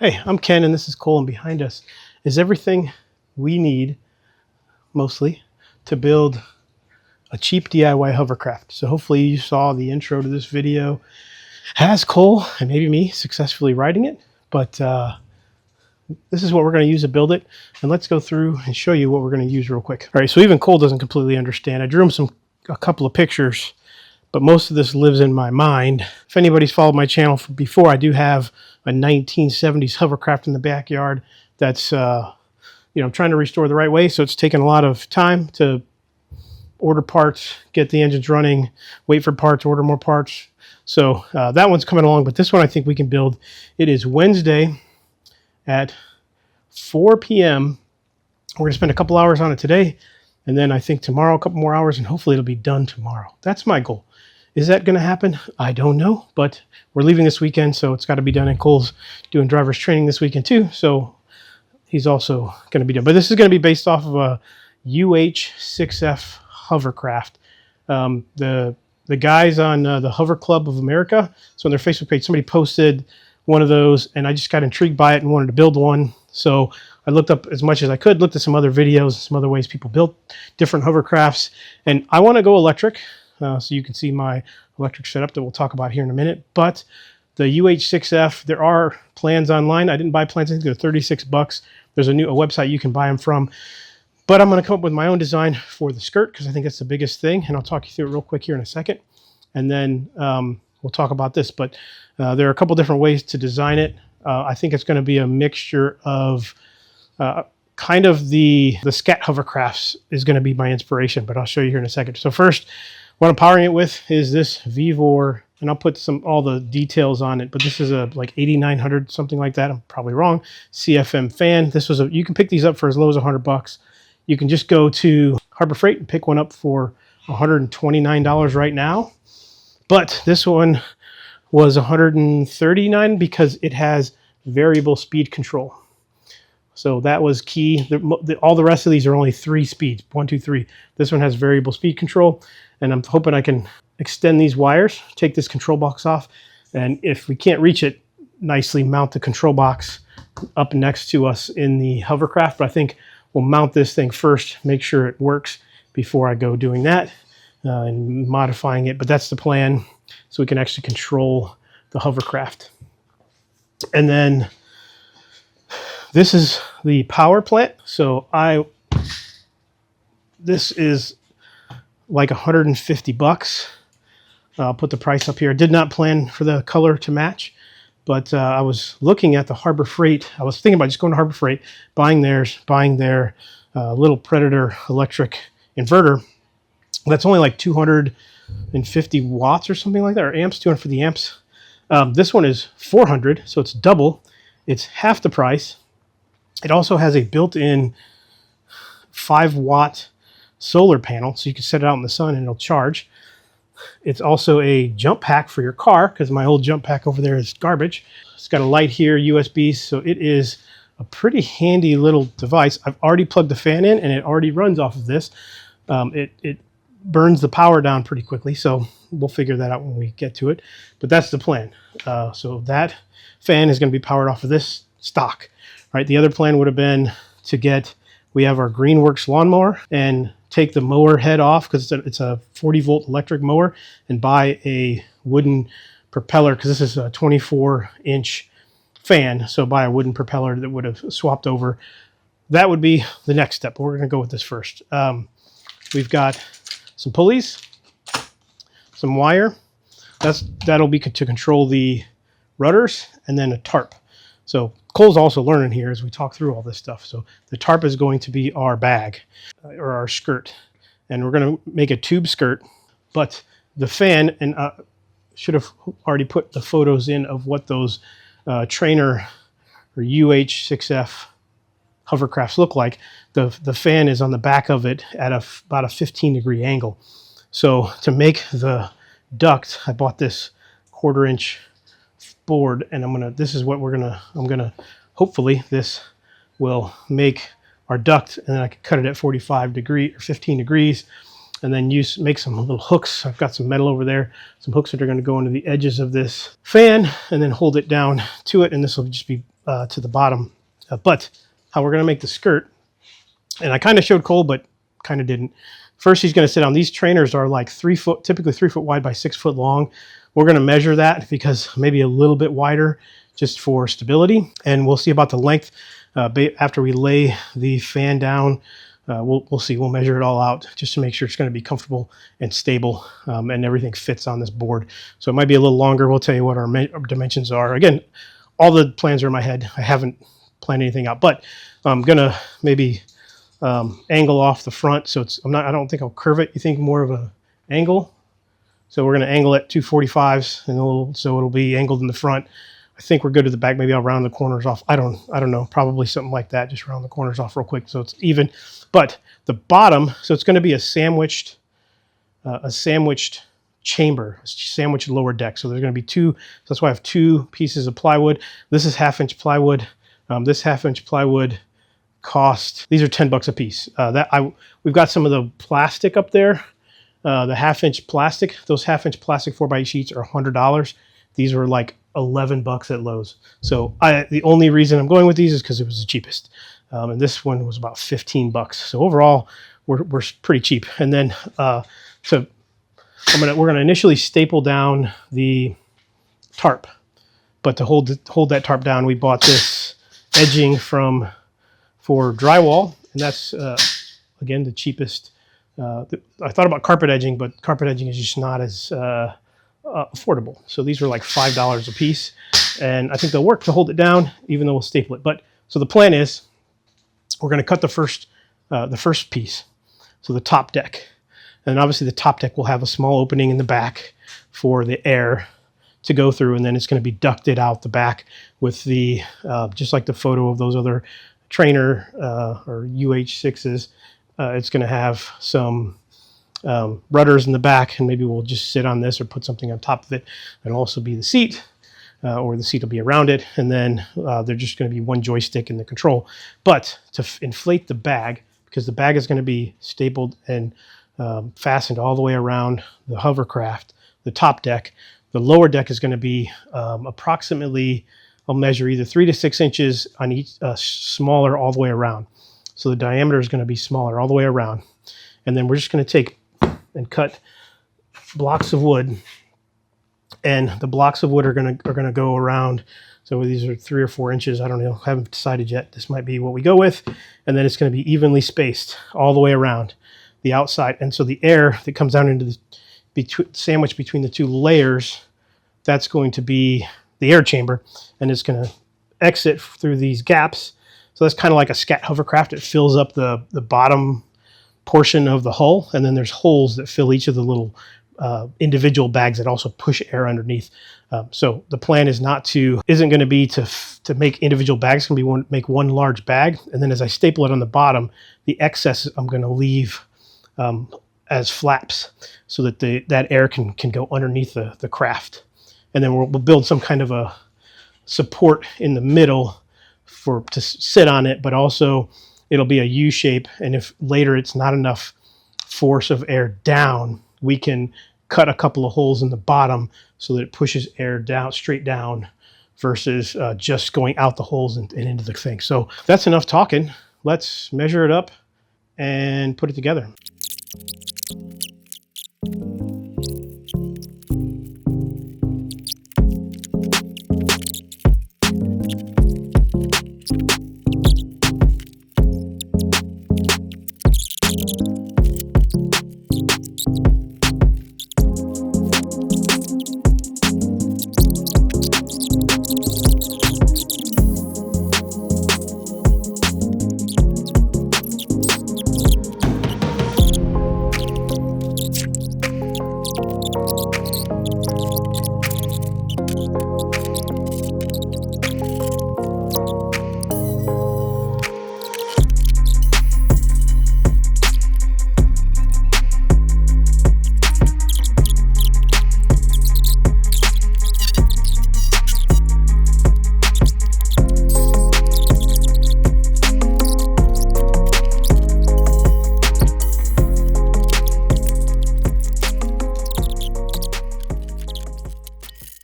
Hey, I'm Ken and this is Cole, and behind us is everything we need, mostly, to build a cheap DIY hovercraft. So hopefully you saw the intro to this video. Has Cole and maybe me successfully riding it, but this is what we're going to use to build it, and let's go through and show you what we're going to use real quick. All right, so even Cole doesn't completely understand. I drew him a couple of pictures, but most of this lives in my mind. If anybody's followed my channel before, I do have a 1970s hovercraft in the backyard that's I'm trying to restore the right way, so it's taken a lot of time to order parts, get the engines running, wait for parts, order more parts. So that one's coming along, but this one I think we can build. It is Wednesday at 4 p.m. We're going to spend a couple hours on it today, and then I think tomorrow a couple more hours, and hopefully it'll be done tomorrow. That's my goal. Is that going to happen? I don't know, but we're leaving this weekend, so it's got to be done. And Cole's doing driver's training this weekend too, so he's also going to be done. But this is going to be based off of a UH6F hovercraft. The guys on the Hover Club of America, so on their Facebook page, somebody posted one of those, and I just got intrigued by it and wanted to build one. So I looked up as much as I could, looked at some other videos, some other ways people built different hovercrafts, and I want to go electric. So you can see my electric setup that we'll talk about here in a minute. But the UH6F, there are plans online. I didn't buy plans. I think they're $36. There's a website you can buy them from. But I'm going to come up with my own design for the skirt because I think that's the biggest thing. And I'll talk you through it real quick here in a second. And then we'll talk about this. But there are a couple different ways to design it. I think it's going to be a mixture of kind of the scat hovercrafts is going to be my inspiration. But I'll show you here in a second. So first, what I'm powering it with is this Vevor, and I'll put all the details on it, but this is a like 8900, something like that. I'm probably wrong. CFM fan. This was you can pick these up for as low as $100. You can just go to Harbor Freight and pick one up for $129 right now. But this one was $139 because it has variable speed control. So that was key. All the rest of these are only 3 speeds, 1, 2, 3. This one has variable speed control, and I'm hoping I can extend these wires, take this control box off, and if we can't reach it, nicely mount the control box up next to us in the hovercraft. But I think we'll mount this thing first, make sure it works before I go doing that and modifying it. But that's the plan, so we can actually control the hovercraft. And then this is the power plant. So this is like $150. I'll put the price up here. I did not plan for the color to match, but I was looking at the Harbor Freight. I was thinking about just going to Harbor Freight, buying their little Predator electric inverter. That's only like 250 watts or something like that, or amps, 250 amps. This one is 400, so it's double. It's half the price. It also has a built-in 5-watt solar panel, so you can set it out in the sun and it'll charge. It's also a jump pack for your car, because my old jump pack over there is garbage. It's got a light here, USB, so it is a pretty handy little device. I've already plugged the fan in, and it already runs off of this. It burns the power down pretty quickly, so we'll figure that out when we get to it. But that's the plan. So that fan is going to be powered off of this stock. Right, the other plan would have been to we have our Greenworks lawnmower, and take the mower head off because it's a 40-volt electric mower, and buy a wooden propeller because this is a 24-inch fan. So buy a wooden propeller that would have swapped over. That would be the next step, but we're going to go with this first. We've got some pulleys, some wire. That'll be to control the rudders, and then a tarp. So Cole's also learning here as we talk through all this stuff. So the tarp is going to be our bag or our skirt, and we're going to make a tube skirt. But the fan, and should have already put the photos in of what those Trainer or UH6F hovercrafts look like. The fan is on the back of it at about a 15-degree angle. So to make the duct, I bought this 1/4-inch board, and hopefully this will make our duct, and then I can cut it at 45 degrees or 15 degrees, and then make some little hooks. I've got some metal over there, some hooks that are going to go into the edges of this fan, and then hold it down to it, and this will just be to the bottom. But how we're going to make the skirt, and I kind of showed Cole, but kind of didn't. First, he's going to sit on. These trainers are like 3 foot, typically 3 foot wide by 6 foot long. We're going to measure that because maybe a little bit wider just for stability. And we'll see about the length after we lay the fan down. We'll see. We'll measure it all out just to make sure it's going to be comfortable and stable, and everything fits on this board. So it might be a little longer. We'll tell you what our dimensions are. Again, all the plans are in my head. I haven't planned anything out, but I'm going to maybe angle off the front. So I don't think I'll curve it. You think more of a angle. So we're going to angle at 245s, and so it'll be angled in the front. I think we're good at the back. Maybe I'll round the corners off. I don't know. Probably something like that. Just round the corners off real quick so it's even. But the bottom, so it's going to be a sandwiched chamber, a sandwiched lower deck. So there's going to be two. So that's why I have 2 pieces of plywood. This is 1/2-inch plywood. This 1/2-inch plywood cost. These are $10 a piece. We've got some of the plastic up there. The 1/2-inch plastic. Those 1/2-inch plastic 4x8 sheets are $100. These were like $11 at Lowe's. So the only reason I'm going with these is because it was the cheapest. And this one was about $15. So overall, we're pretty cheap. And then we're gonna initially staple down the tarp. But to hold that tarp down, we bought this edging for drywall, and that's again the cheapest. I thought about carpet edging, but carpet edging is just not as affordable. So these were like $5 a piece, and I think they'll work to hold it down, even though we'll staple it. But so the plan is we're going to cut the first piece, so the top deck, and obviously the top deck will have a small opening in the back for the air to go through, and then it's going to be ducted out the back with the just like the photo of those other trainer or UH6s. It's going to have some rudders in the back, and maybe we'll just sit on this or put something on top of it. It'll also be the seat, or the seat will be around it, and then there's just going to be one joystick in the control. But to inflate the bag, because the bag is going to be stapled and fastened all the way around the hovercraft, the top deck, the lower deck is going to be approximately, I'll measure either 3 to 6 inches on each, smaller all the way around. So the diameter is going to be smaller all the way around. And then we're just going to take and cut blocks of wood, and the blocks of wood are going to go around. So these are 3 or 4 inches. I don't know. I haven't decided yet. This might be what we go with. And then it's going to be evenly spaced all the way around the outside. And so the air that comes down into the sandwich between the 2 layers, that's going to be the air chamber, and it's going to exit through these gaps. So that's kind of like a scat hovercraft. It fills up the bottom portion of the hull, and then there's holes that fill each of the little individual bags that also push air underneath. So the plan isn't going to be to make individual bags. It's going to be make one large bag, and then as I staple it on the bottom, the excess I'm going to leave as flaps so that that air can go underneath the craft. And then we'll build some kind of a support in the middle to sit on it, but also it'll be a U shape. And if later it's not enough force of air down, we can cut a couple of holes in the bottom so that it pushes air down, straight down, versus just going out the holes and into the thing. So that's enough talking. Let's measure it up and put it together.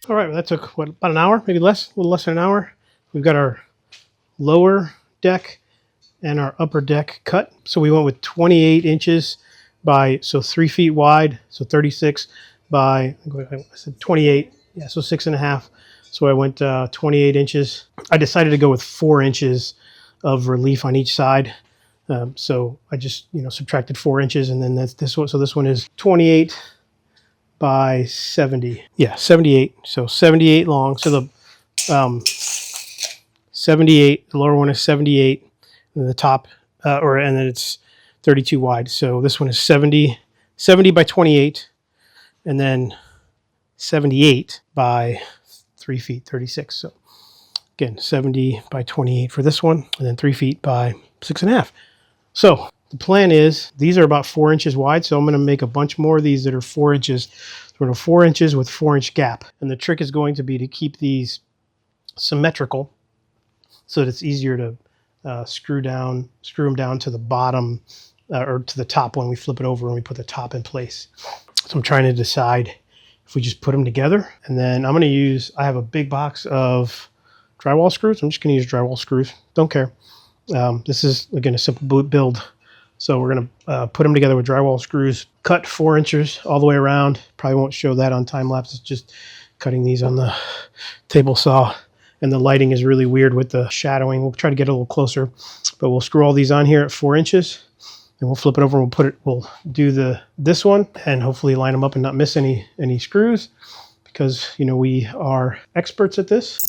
All right, well, that took, what, about an hour, maybe less, a little less than an hour. We've got our lower deck and our upper deck cut. So we went with 28 inches by, so 3 feet wide, so 36 by, I said 28, yeah, so 6.5. So I went 28 inches. I decided to go with 4 inches of relief on each side. So I just, subtracted 4 inches, and then that's this one. So this one is 28 by 70. Yeah, 78. So 78 long. So the 78, the lower one is 78, and the top, and then it's 32 wide. So this one is 70 by 28, and then 78 by 3 feet, 36. So again, 70 by 28 for this one, and then 3 feet by 6.5. So the plan is, these are about 4 inches wide, so I'm going to make a bunch more of these that are 4 inches. So we're going to 4 inches with 4-inch gap. And the trick is going to be to keep these symmetrical so that it's easier to screw them down to the bottom or to the top when we flip it over and we put the top in place. So I'm trying to decide if we just put them together. And then I'm going to use, I have a big box of drywall screws. I'm just going to use drywall screws. Don't care. This is, again, a simple build. So we're going to put them together with drywall screws, cut 4 inches all the way around. Probably won't show that on time lapse. It's just cutting these on the table saw. And the lighting is really weird with the shadowing. We'll try to get a little closer, but we'll screw all these on here at 4 inches, and we'll flip it over and we'll do this one and hopefully line them up and not miss any screws, because, we are experts at this.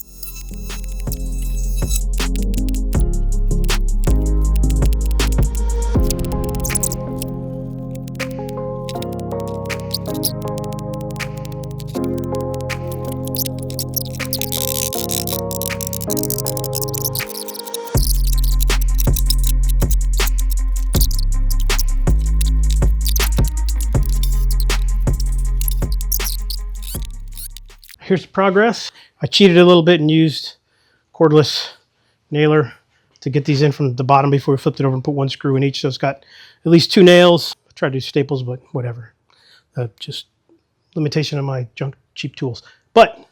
Here's the progress. I cheated a little bit and used cordless nailer to get these in from the bottom before we flipped it over and put 1 screw in each. So it's got at least 2 nails. I tried to do staples, but whatever. Just limitation of my junk cheap tools. But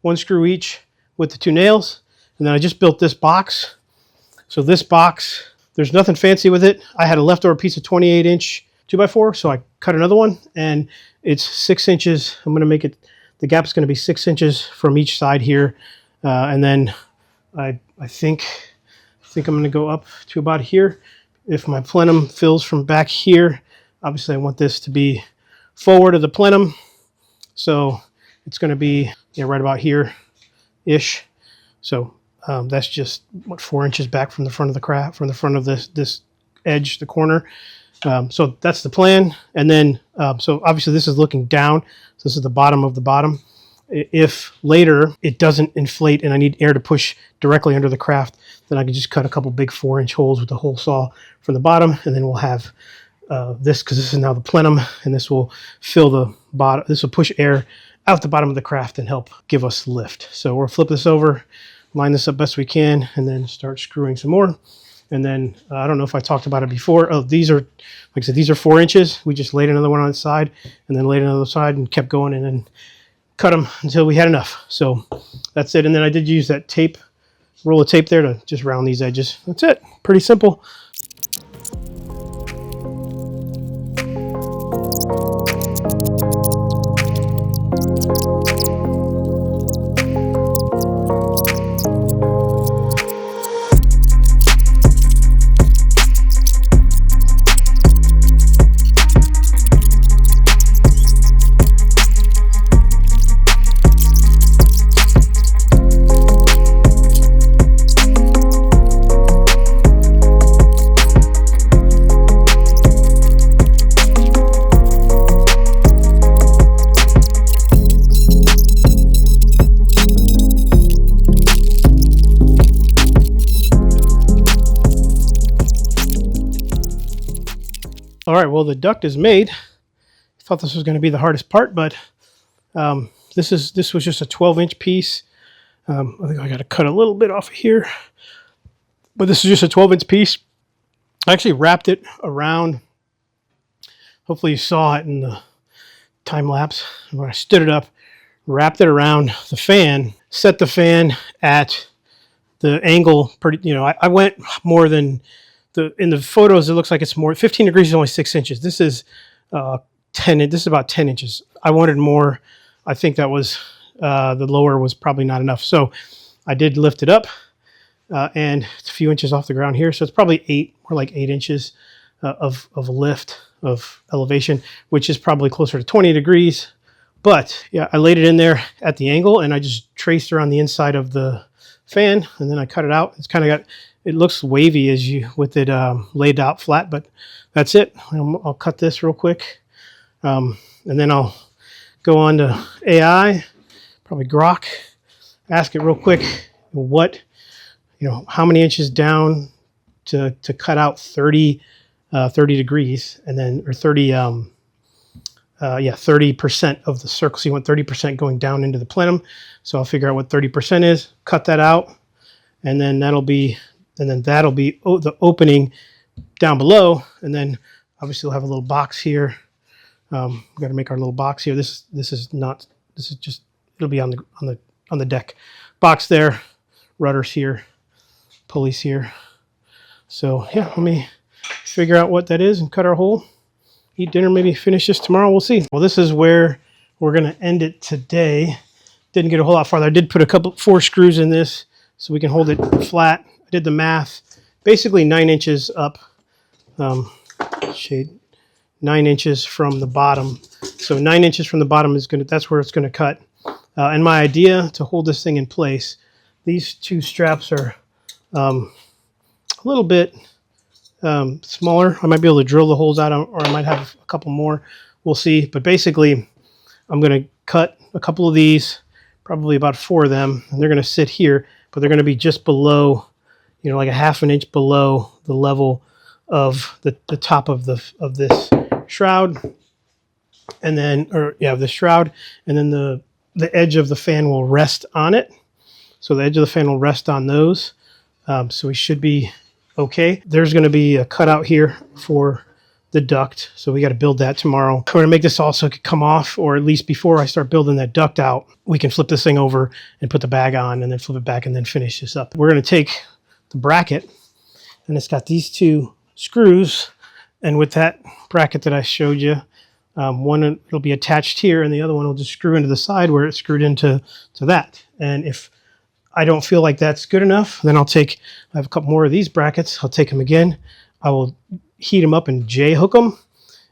1 screw each with the 2 nails. And then I just built this box. So this box, there's nothing fancy with it. I had a leftover piece of 28-inch 2x4, so I cut another one, and it's 6 inches. I'm going to make it, the gap is going to be 6 inches from each side here. And then I think I'm going to go up to about here. If my plenum fills from back here, obviously I want this to be forward of the plenum. So it's going to be right about here-ish. So that's just, 4 inches back from the front of the craft, from the front of this edge, the corner. So that's the plan. And then, so obviously this is looking down. So this is the bottom of the bottom. If later it doesn't inflate and I need air to push directly under the craft, then I can just cut a couple big 4-inch holes with the hole saw from the bottom. And then we'll have this, because this is now the plenum, and this will fill the bottom. This will push air out the bottom of the craft and help give us lift. So we'll flip this over, line this up best we can, and then start screwing some more. And then I don't know if I talked about it before. Oh, these are, like I said, these are 4 inches. We just laid another one on the side and then laid another side and kept going and then cut them until we had enough. So that's it. And then I did use that tape, roll of tape there to just round these edges. That's it. Pretty simple. All right, well, the duct is made. I thought this was going to be the hardest part, but this was just a 12-inch piece. I think I got to cut a little bit off of here, but this is just a 12-inch piece. I actually wrapped it around. Hopefully you saw it in the time lapse. When I stood it up, wrapped it around the fan, set the fan at the angle, pretty, you know, I went more than in the photos. It looks like it's more. 15 degrees is only 6 inches. This is 10. This is about 10 inches. I wanted more. I think that was the lower was probably not enough. So I did lift it up, and it's a few inches off the ground here. So it's probably more like 8 inches of lift of elevation, which is probably closer to 20 degrees. But yeah, I laid it in there at the angle, and I just traced around the inside of the fan, and then I cut it out. It's kind of got, it looks wavy as you with it laid out flat, but that's it. I'll cut this real quick, and then I'll go on to AI, probably Grok, ask it real quick what, you know, how many inches down to cut out 30 degrees, and then, or 30%, 30% of the circle. So you want 30% going down into the plenum. So I'll figure out what 30% is, cut that out, and then that'll be the opening down below. And then obviously we'll have a little box here. We've got to make our little box here. This is just, it'll be on the deck. Box there, rudders here, pulleys here. So yeah, let me figure out what that is and cut our hole. Eat dinner, maybe finish this tomorrow. We'll see. Well, this is where we're going to end it today. Didn't get a whole lot farther. I did put 4 screws in this so we can hold it flat. I did the math. Basically 9 inches up, 9 inches from the bottom. So 9 inches from the bottom is that's where it's going to cut. And my idea to hold this thing in place, these 2 straps are a little bit smaller. I might be able to drill the holes out, or I might have a couple more. We'll see. But basically, I'm going to cut a couple of these, probably about 4 of them, and they're going to sit here, but they're going to be just below, you know, like a ½ an inch below the level of the top of this shroud, and then, the shroud, and then the edge of the fan will rest on it. So the edge of the fan will rest on those. So we should be okay. There's going to be a cutout here for the duct, so we got to build that tomorrow. We're going to make this all so it could come off, or at least before I start building that duct out, we can flip this thing over and put the bag on, and then flip it back and then finish this up. We're going to take the bracket, and it's got these 2 screws, and with that bracket that I showed you, one it'll be attached here, and the other one will just screw into the side where it's screwed into that. And if I don't feel like that's good enough, then I have a couple more of these brackets. I'll take them again. I will heat them up and J-hook them,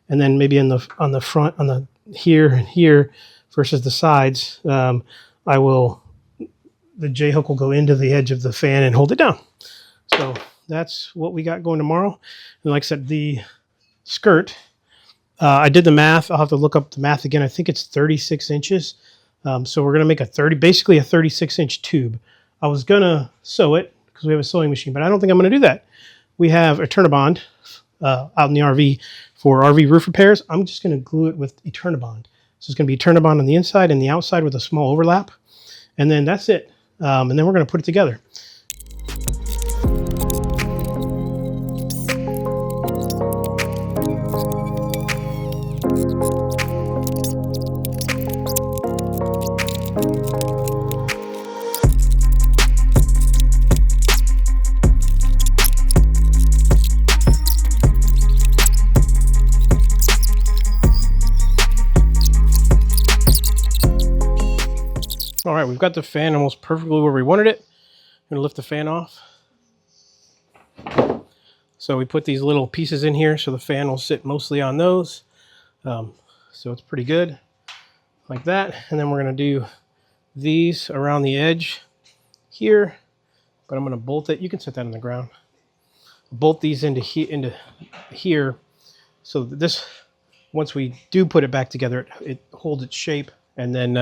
and then maybe on the front, on the here and here versus the sides, the J-hook will go into the edge of the fan and hold it down. So that's what we got going tomorrow. And like I said, the skirt, I did the math. I'll have to look up the math again. I think it's 36 inches. So we're going to make basically a 36-inch tube. I was going to sew it because we have a sewing machine, but I don't think I'm going to do that. We have a Eternabond out in the RV for RV roof repairs. I'm just going to glue it with Eternabond. So it's going to be Eternabond on the inside and the outside with a small overlap. And then that's it. And then we're going to put it together. All right, we've got the fan almost perfectly where we wanted it. I'm going to lift the fan off. So we put these little pieces in here so the fan will sit mostly on those. So it's pretty good like that. And then we're going to do these around the edge here, but I'm going to bolt it. You can set that on the ground. Bolt these into here so that this, once we do put it back together, it holds its shape, and then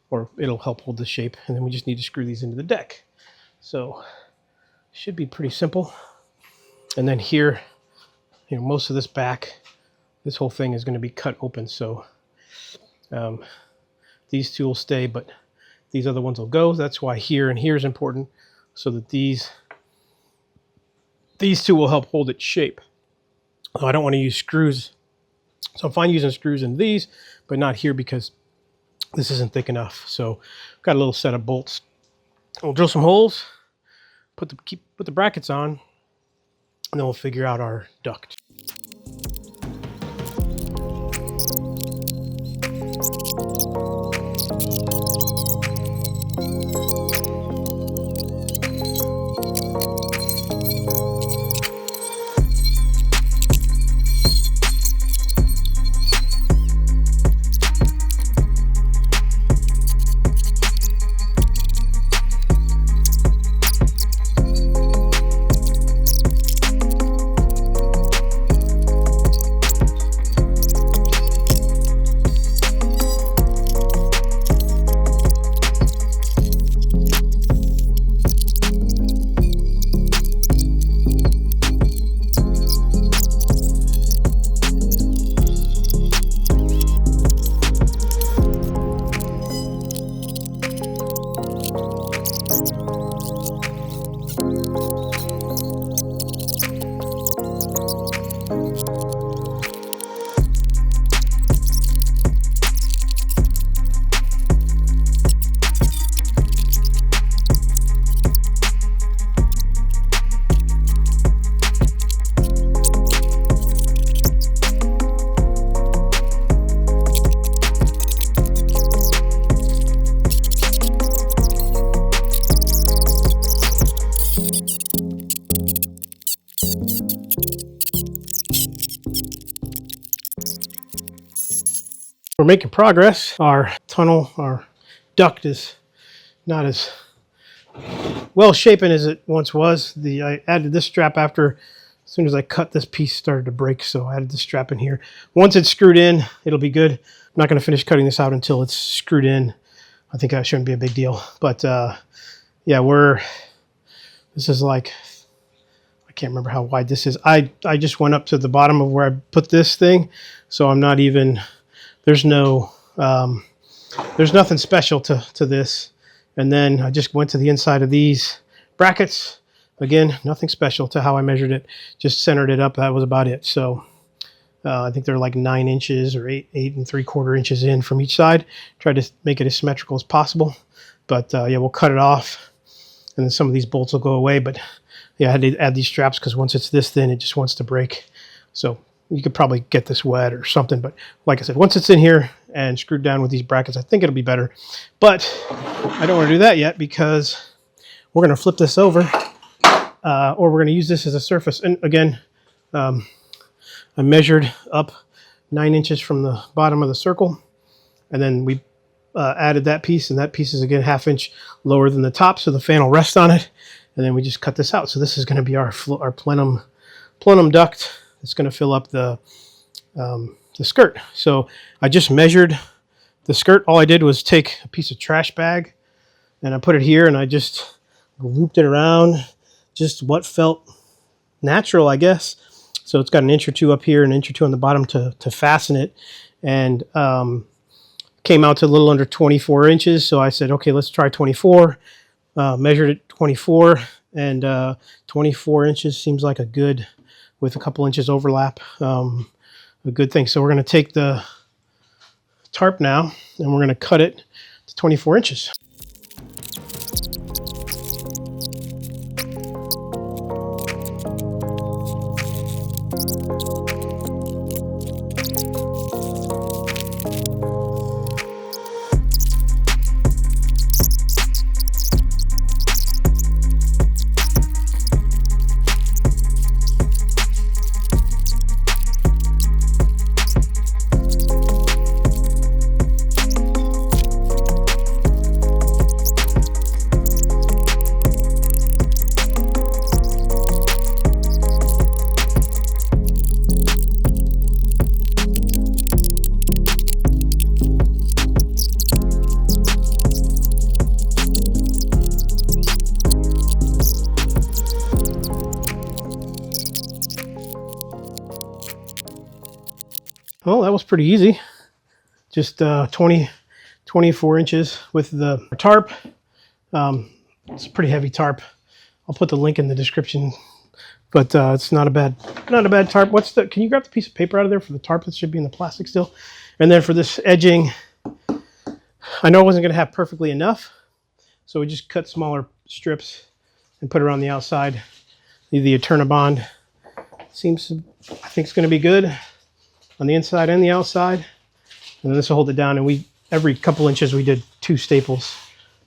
or it'll help hold the shape, and then we just need to screw these into the deck. So should be pretty simple. And then here, you know, most of this back, this whole thing is going to be cut open, so these 2 will stay, but these other ones will go. That's why here and here is important, so that these 2 will help hold its shape. So I don't want to use screws, so I'm fine using screws in these, but not here because this isn't thick enough. So got a little set of bolts. We'll drill some holes, put the brackets on, and then we'll figure out our duct. We're making progress. Our tunnel, our duct is not as well shapen as it once was. I added this strap after, as soon as I cut, this piece started to break, so I added the strap in here. Once it's screwed in, it'll be good. I'm not going to finish cutting this out until it's screwed in. I think that shouldn't be a big deal. But yeah, this is like, I can't remember how wide this is. I just went up to the bottom of where I put this thing, so I'm not even, there's nothing special to this. And then I just went to the inside of these brackets. Again, nothing special to how I measured it. Just centered it up. That was about it. So I think they're like 9 inches or 8 3/4 inches in from each side. Tried to make it as symmetrical as possible. But yeah, we'll cut it off. And then some of these bolts will go away. But yeah, I had to add these straps because once it's this thin, it just wants to break. So you could probably get this wet or something. But like I said, once it's in here and screwed down with these brackets, I think it'll be better. But I don't want to do that yet because we're going to flip this over or we're going to use this as a surface. And again, I measured up 9 inches from the bottom of the circle. And then we added that piece, and that piece is again 1/2 inch lower than the top, so the fan will rest on it. And then we just cut this out. So this is going to be our plenum duct. It's going to fill up the skirt. So I just measured the skirt. All I did was take a piece of trash bag and I put it here and I just looped it around, just what felt natural, I guess. So it's got 1 inch or 2 up here, 1 inch or 2 on the bottom to fasten it, and came out to a little under 24 inches. So I said, okay, let's try 24. Measured it 24, and 24 inches seems like a good, with a couple inches overlap, a good thing. So we're going to take the tarp now and we're going to cut it to 24 inches. Well, that was pretty easy. Just 24 inches with the tarp. It's a pretty heavy tarp. I'll put the link in the description, but it's not a bad tarp. Can you grab the piece of paper out of there for the tarp? That should be in the plastic still. And then for this edging, I know I wasn't going to have perfectly enough, so we just cut smaller strips and put it on the outside. The Eternabond seems to, I think it's going to be good on the inside and the outside. And then this will hold it down. And every couple inches we did 2 staples.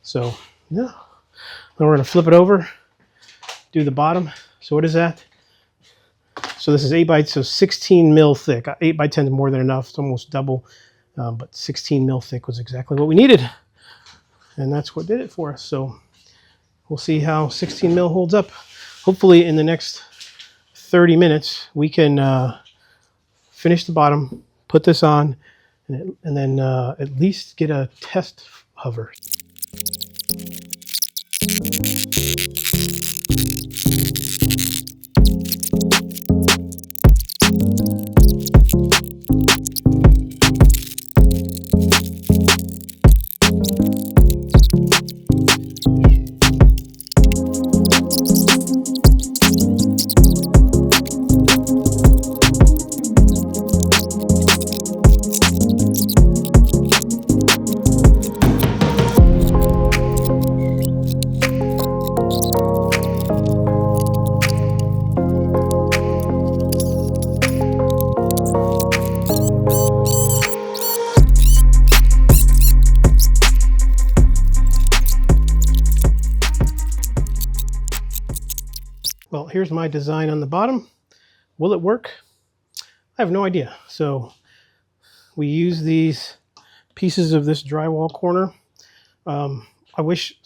So yeah. Then we're going to flip it over, do the bottom. So what is that? So this is 16 mil thick. 8 by 10 is more than enough. It's almost double, but 16 mil thick was exactly what we needed. And that's what did it for us. So we'll see how 16 mil holds up. Hopefully in the next 30 minutes, we can finish the bottom, put this on, and then at least get a test hover. Well, here's my design on the bottom. Will it work? I have no idea. So we use these pieces of this drywall corner. So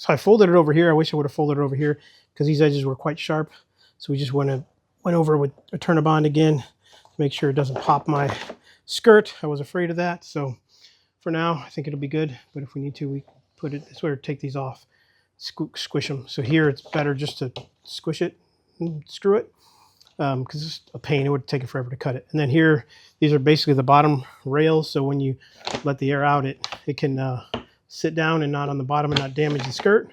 I folded it over here. I wish I would have folded it over here because these edges were quite sharp. So we just went over with a Eternabond again to make sure it doesn't pop my skirt. I was afraid of that. So for now, I think it'll be good. But if we need to, we put it this way or take these off, squish them. So here it's better just to squish it and screw it because it's a pain. It would take it forever to cut it. And then here, these are basically the bottom rails. So when you let the air out, it can sit down and not on the bottom and not damage the skirt.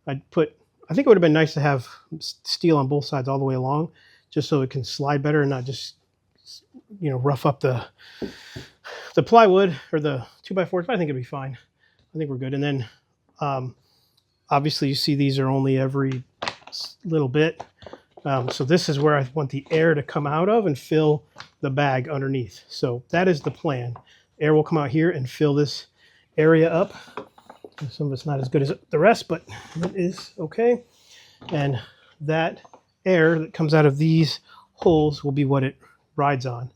I think it would have been nice to have steel on both sides all the way along, just so it can slide better and not just, rough up the plywood or the 2x4s. But I think it'd be fine. I think we're good. And then obviously you see these are only every little bit. So this is where I want the air to come out of and fill the bag underneath. So that is the plan. Air will come out here and fill this area up. Some of it's not as good as the rest, but it is okay. And that air that comes out of these holes will be what it rides on,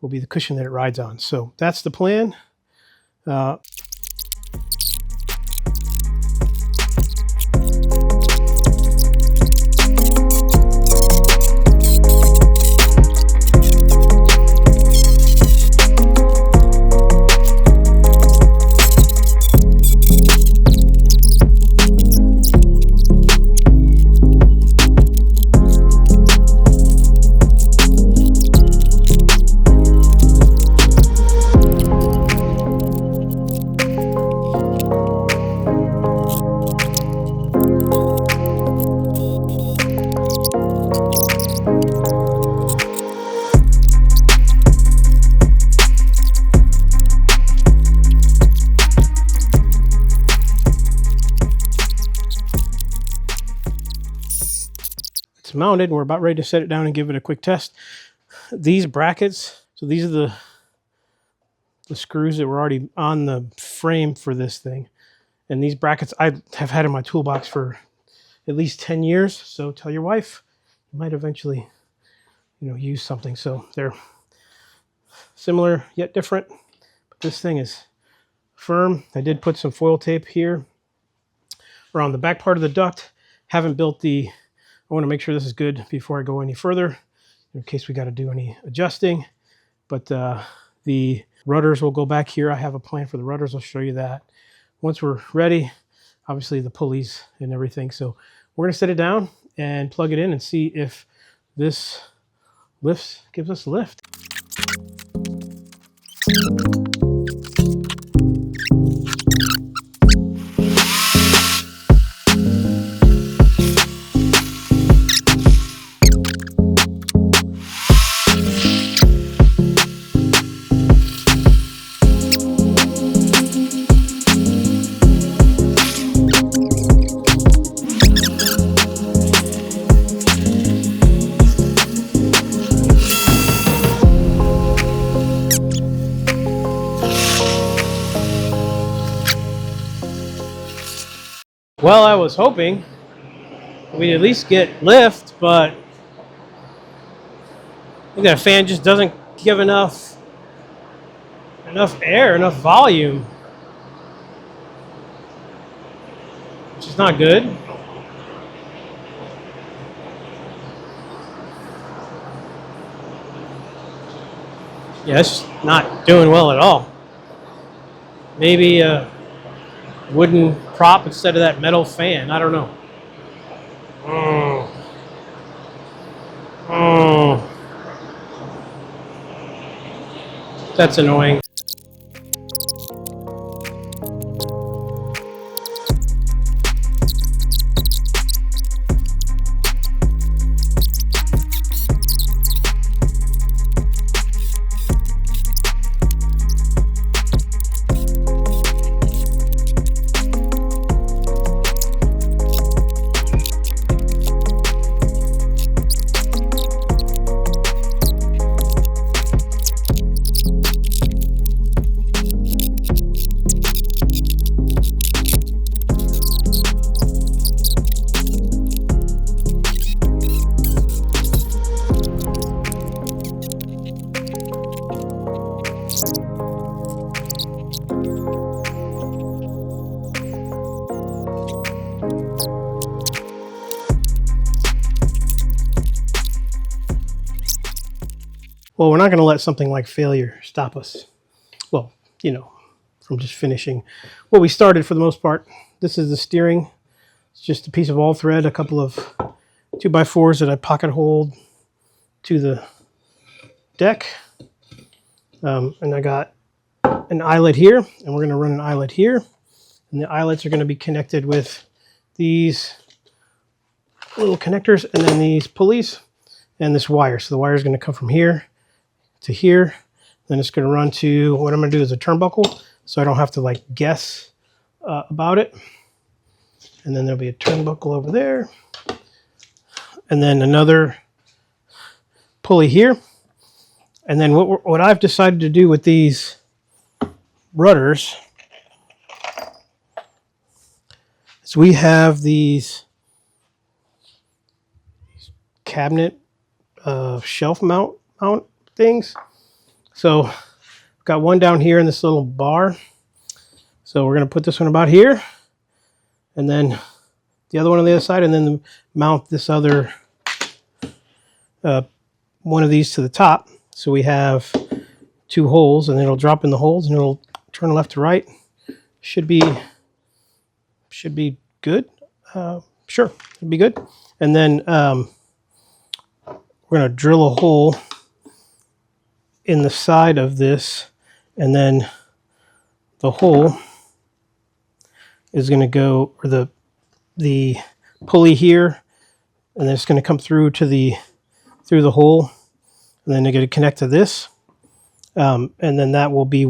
will be the cushion that it rides on. So that's the plan. It's mounted and we're about ready to set it down and give it a quick test. These brackets, so these are the screws that were already on the frame for this thing. And these brackets I have had in my toolbox for at least 10 years. So tell your wife, you might eventually, use something. So they're similar yet different, but this thing is firm. I did put some foil tape here around the back part of the duct. Haven't built I want to make sure this is good before I go any further in case we got to do any adjusting. But the rudders will go back here. I have a plan for the rudders. I'll show you that once we're ready. Obviously the pulleys and everything. So we're going to set it down and plug it in and see if this gives us a lift. Well, I was hoping we'd at least get lift, but I think that fan just doesn't give enough air, enough volume, which is not good. Yeah, it's not doing well at all. Maybe a wooden prop instead of that metal fan. I don't know. That's annoying. Well, we're not going to let something like failure stop us. Well, you know, from just finishing what we started for the most part. This is the steering. It's just a piece of all thread, a couple of 2x4s that I pocket hold to the deck. And I got an eyelet here, and we're going to run an eyelet here. And the eyelets are going to be connected with these little connectors and then these pulleys and this wire. So the wire is going to come from here to here. Then it's going to run to, what I'm going to do is a turnbuckle, so I don't have to like guess about it. And then there'll be a turnbuckle over there. And then another pulley here. And then what I've decided to do with these rudders is we have these cabinet shelf mount things. So I've got one down here in this little bar. So we're going to put this one about here, and then the other one on the other side, and then mount this other one of these to the top. So we have two holes, and it'll drop in the holes, and it'll turn left to right. Should be good. Sure, it'll be good. And then we're going to drill a hole in the side of this, and then the hole is going to go, or the pulley here, and then it's going to come through to the hole, and then they're going to connect to this, and then that will be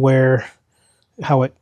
how it.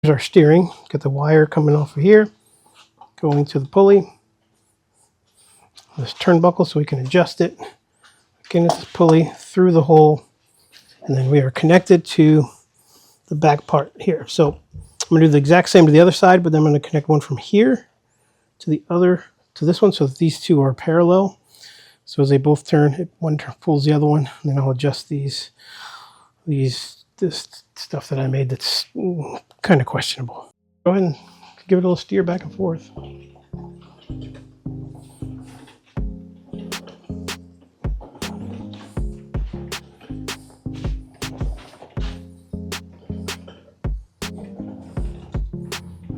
Here's our steering. Got the wire coming off of here, going to the pulley. This turnbuckle so we can adjust it. Again, it's this pulley through the hole, and then we are connected to the back part here. So I'm going to do the exact same to the other side, but then I'm going to connect one from here to the other, to this one, so that these two are parallel. So as they both turn, one pulls the other one, and then I'll adjust this stuff that I made that's kind of questionable. Go ahead and give it a little steer back and forth.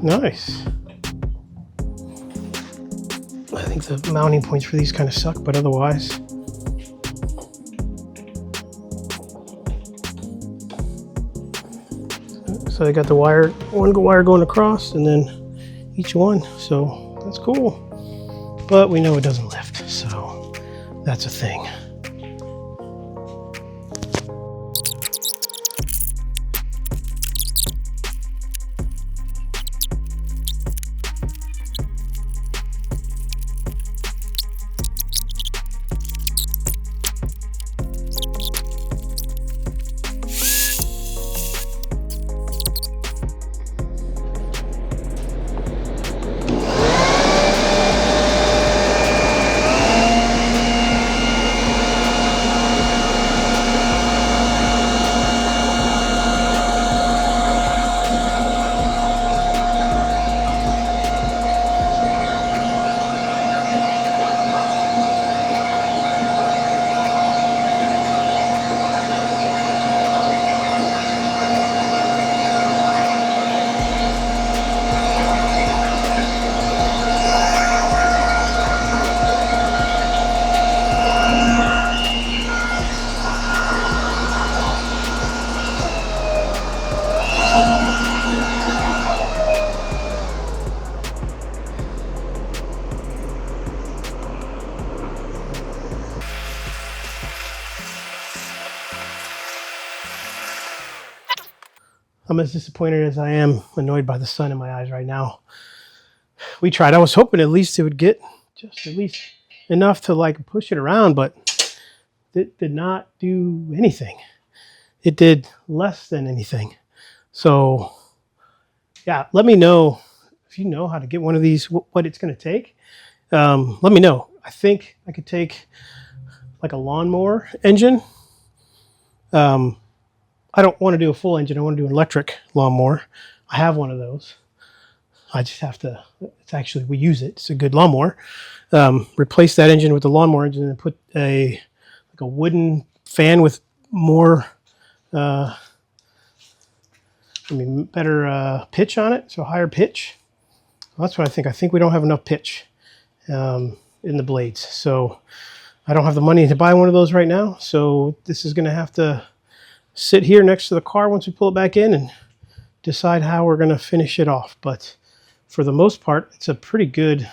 Nice. I think the mounting points for these kind of suck, but otherwise. So I got the wire, one wire going across, and then each one. So that's cool. But we know it doesn't lift, so that's a thing. I'm as disappointed as I am annoyed by the sun in my eyes right now. We tried. I was hoping at least it would get just at least enough to like push it around, but it did not do anything. It did less than anything. So yeah, let me know if you know how to get one of these, what it's going to take. Let me know. I think I could take like a lawnmower engine. I don't want to do a full engine. I want to do an electric lawnmower. I have one of those. I just have to, it's actually, we use it. It's a good lawnmower. Replace that engine with the lawnmower engine and put like a wooden fan with more, better pitch on it. So higher pitch. Well, that's what I think. I think we don't have enough pitch in the blades. So I don't have the money to buy one of those right now. So this is going to have to sit here next to the car once we pull it back in and decide how we're going to finish it off. But for the most part, it's a pretty good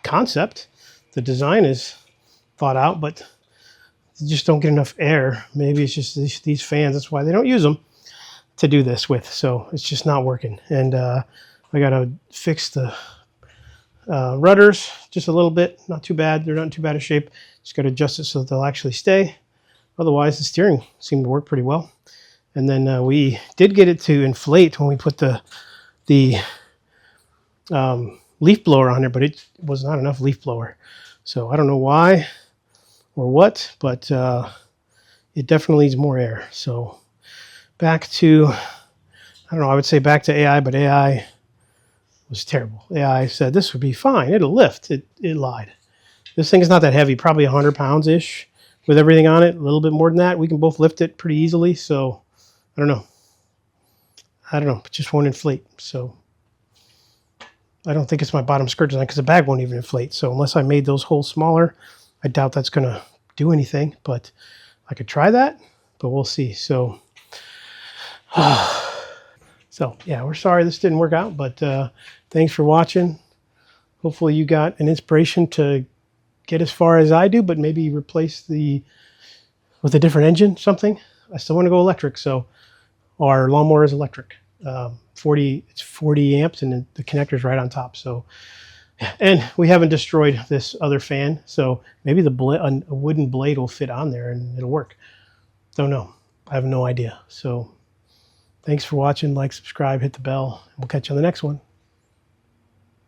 concept. The design is thought out, but you just don't get enough air. Maybe it's just these fans. That's why they don't use them to do this with. So it's just not working. And I got to fix the rudders just a little bit. Not too bad. They're not in too bad a shape. Just got to adjust it so that they'll actually stay. Otherwise, the steering seemed to work pretty well. And then we did get it to inflate when we put the leaf blower on there, but it was not enough leaf blower. So I don't know why or what, but it definitely needs more air. So back to, I don't know, I would say back to AI, but AI was terrible. AI said this would be fine. It'll lift. It lied. This thing is not that heavy, probably 100 pounds-ish. With everything on it, a little bit more than that. We can both lift it pretty easily. So I don't know. It just won't inflate. So I don't think it's my bottom skirt design because the bag won't even inflate. So unless I made those holes smaller, I doubt that's going to do anything. But I could try that, but we'll see. So, yeah, we're sorry this didn't work out, but thanks for watching. Hopefully you got an inspiration to get as far as I do, but maybe replace with a different engine, something. I still want to go electric, so our lawnmower is electric. It's 40 amps, and the connector's right on top. So, and we haven't destroyed this other fan, so maybe a wooden blade will fit on there and it'll work. Don't know. I have no idea. So, thanks for watching. Like, subscribe, hit the bell, and we'll catch you on the next one.